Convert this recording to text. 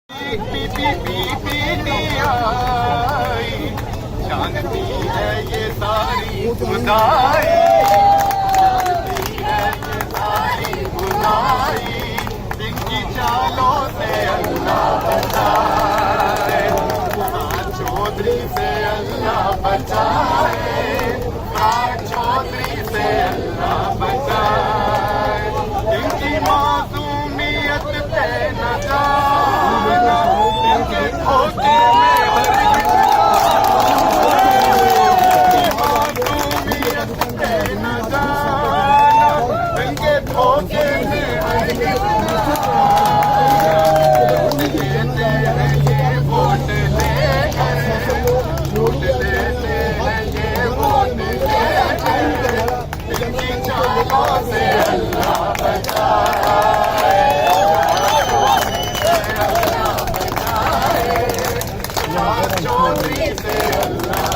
जानती है ये सारी खुदाई, जानती है ये सारी खुदाई, इनकी चालों से अल्लाह बचाए, चौधरी से अल्लाह बचाए, चौधरी से अल्लाह बचाए, इनकी मासूमियत पे न जाना, इनके धोखे में हरगिज़ चौधरी से अल्लाह